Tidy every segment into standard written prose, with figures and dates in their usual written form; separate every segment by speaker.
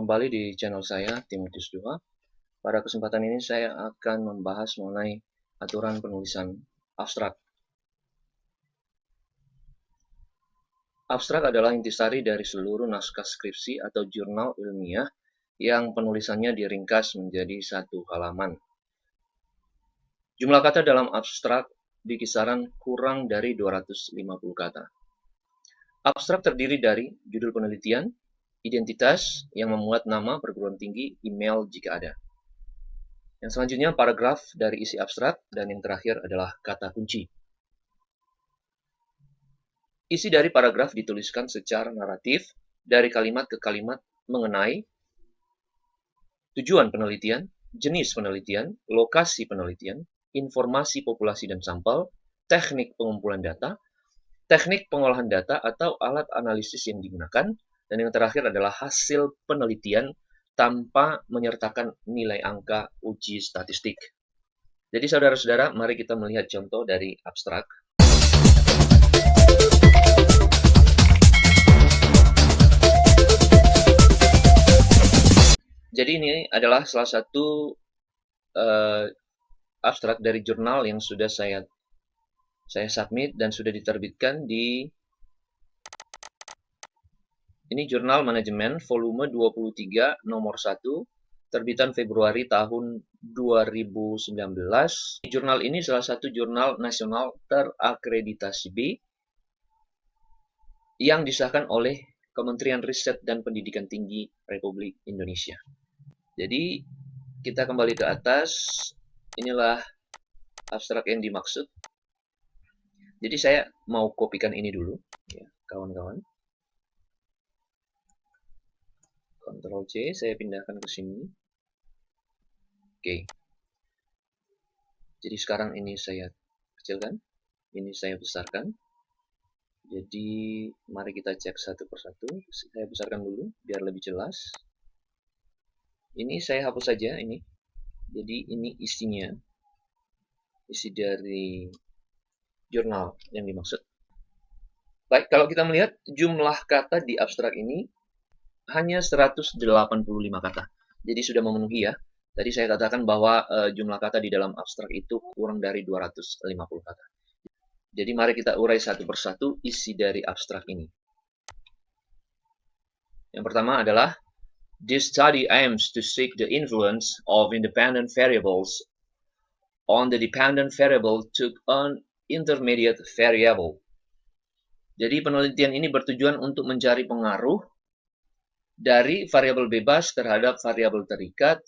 Speaker 1: kembali di channel saya, Timotius 2. Pada kesempatan ini saya akan membahas mengenai aturan penulisan abstrak. Abstrak adalah intisari dari seluruh naskah skripsi atau jurnal ilmiah yang penulisannya diringkas menjadi satu halaman. Jumlah kata dalam abstrak di kisaran kurang dari 250 kata. Abstrak terdiri dari judul penelitian, identitas yang memuat nama perguruan tinggi, email jika ada. Yang selanjutnya paragraf dari isi abstrak, dan yang terakhir adalah kata kunci. Isi dari paragraf dituliskan secara naratif dari kalimat ke kalimat mengenai tujuan penelitian, jenis penelitian, lokasi penelitian, informasi populasi dan sampel, teknik pengumpulan data, teknik pengolahan data atau alat analisis yang digunakan, dan yang terakhir adalah hasil penelitian tanpa menyertakan nilai angka uji statistik. Jadi saudara-saudara, mari kita melihat contoh dari abstrak. Jadi ini adalah salah satu abstrak dari jurnal yang sudah saya submit dan sudah diterbitkan di ini jurnal manajemen volume 23 nomor 1 terbitan Februari tahun 2019. Jurnal ini salah satu jurnal nasional terakreditasi B yang disahkan oleh Kementerian Riset dan Pendidikan Tinggi Republik Indonesia. Jadi kita kembali ke atas. Inilah abstrak yang dimaksud. Jadi saya mau kopikan ini dulu, ya, kawan-kawan. Ctrl C, saya pindahkan ke sini. Oke. Jadi sekarang ini saya kecilkan, ini saya besarkan. Jadi mari kita cek satu persatu. Saya besarkan dulu biar lebih jelas. Ini saya hapus saja ini. Jadi ini isinya. Isi dari jurnal yang dimaksud. Baik, kalau kita melihat jumlah kata di abstrak ini hanya 185 kata. Jadi sudah memenuhi ya. Tadi saya katakan bahwa jumlah kata di dalam abstrak itu kurang dari 250 kata. Jadi mari kita urai satu persatu isi dari abstrak ini. Yang pertama adalah this study aims to seek the influence of independent variables on the dependent variable to an intermediate variable. Jadi penelitian ini bertujuan untuk mencari pengaruh dari variabel bebas terhadap variabel terikat.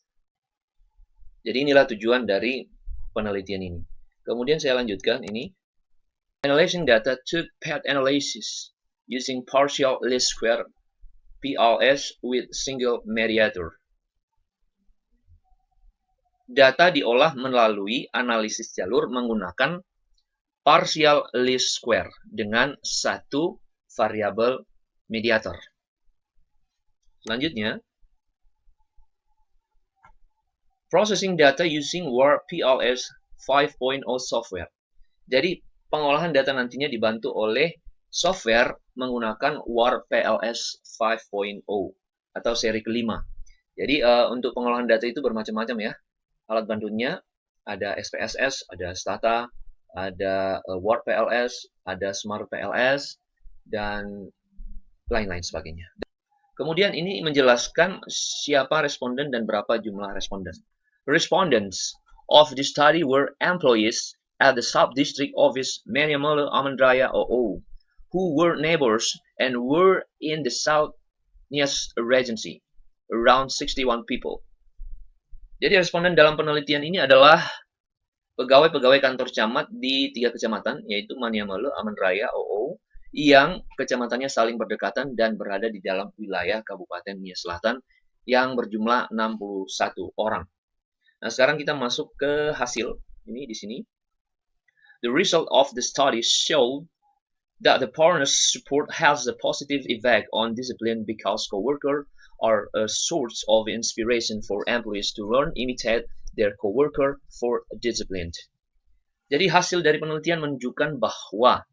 Speaker 1: Jadi inilah tujuan dari penelitian ini. Kemudian saya lanjutkan ini. Analyzing data took path analysis using partial least square PLS with single mediator. Data diolah melalui analisis jalur menggunakan partial least square dengan satu variabel mediator. Selanjutnya, processing data using WAR PLS 5.0 software. Jadi pengolahan data nantinya dibantu oleh software menggunakan WAR PLS 5.0 atau seri kelima. Jadi untuk pengolahan data itu bermacam-macam ya. Alat bantunya ada SPSS, ada Stata, ada WAR PLS, ada Smart PLS, dan lain-lain sebagainya. Kemudian ini menjelaskan siapa responden dan berapa jumlah responden. Respondents of the study were employees at the sub-district office Maniamalo Amandraya OO, who were neighbors and were in the South Nias Regency, around 61 people. Jadi responden dalam penelitian ini adalah pegawai-pegawai kantor camat di 3 kecamatan, yaitu Maniamalo, Amandraya, OO, yang kecamatannya saling berdekatan dan berada di dalam wilayah Kabupaten Nias Selatan yang berjumlah 61 orang. Nah, sekarang kita masuk ke hasil. Ini di sini. The result of the study showed that the partners' support has a positive effect on discipline because coworkers are a source of inspiration for employees to learn, imitate their coworker for discipline. Jadi hasil dari penelitian menunjukkan bahwa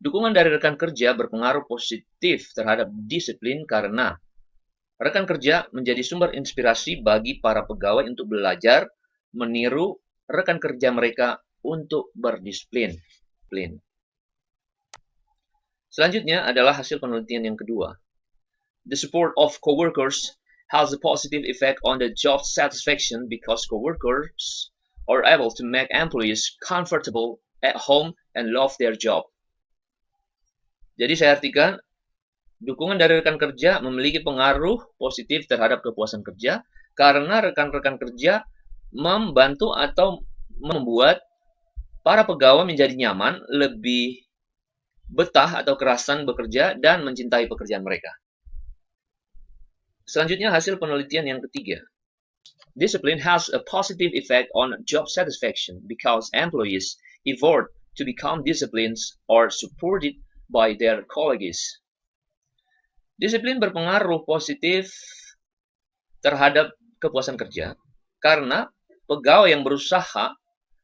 Speaker 1: dukungan dari rekan kerja berpengaruh positif terhadap disiplin karena Rekan kerja menjadi sumber inspirasi bagi para pegawai untuk belajar, meniru rekan kerja mereka untuk berdisiplin. Selanjutnya adalah hasil penelitian yang kedua. The support of coworkers has a positive effect on the job satisfaction because coworkers are able to make employees comfortable at home and love their job. Jadi saya artikan, dukungan dari rekan kerja memiliki pengaruh positif terhadap kepuasan kerja karena rekan-rekan kerja membantu atau membuat para pegawai menjadi nyaman, lebih betah atau kerasan bekerja, dan mencintai pekerjaan mereka. Selanjutnya hasil penelitian yang ketiga. Discipline has a positive effect on job satisfaction because employees effort to become disciplined or supported by their colleagues. Disiplin berpengaruh positif terhadap kepuasan kerja karena pegawai yang berusaha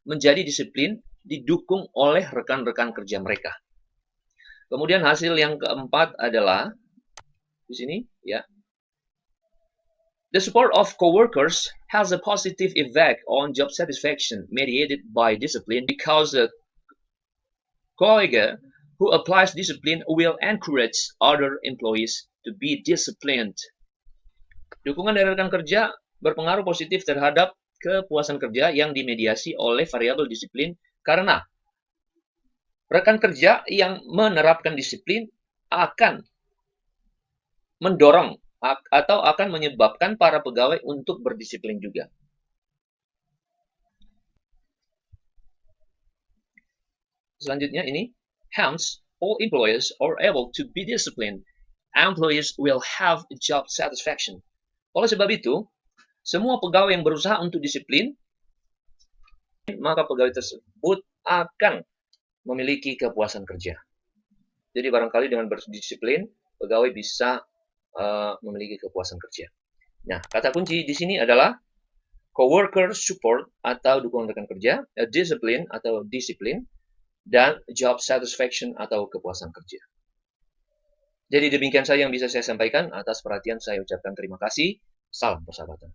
Speaker 1: menjadi disiplin didukung oleh rekan-rekan kerja mereka. Kemudian hasil yang keempat adalah di sini ya. The support of coworkers has a positive effect on job satisfaction mediated by discipline because the colleague who applies discipline will encourage other employees to be disciplined. Dukungan dari rekan kerja berpengaruh positif terhadap kepuasan kerja yang dimediasi oleh variabel disiplin karena rekan kerja yang menerapkan disiplin akan mendorong atau akan menyebabkan para pegawai untuk berdisiplin juga. Selanjutnya ini, hence all employees are able to be disciplined. Employees will have job satisfaction. Oleh sebab itu, semua pegawai yang berusaha untuk disiplin, maka pegawai tersebut akan memiliki kepuasan kerja. Jadi barangkali dengan berdisiplin, pegawai bisa memiliki kepuasan kerja. Nah, kata kunci di sini adalah coworker support atau dukungan rekan kerja, discipline atau disiplin, dan job satisfaction atau kepuasan kerja. Jadi demikian saja yang bisa saya sampaikan. Atas perhatian saya ucapkan terima kasih. Salam persahabatan.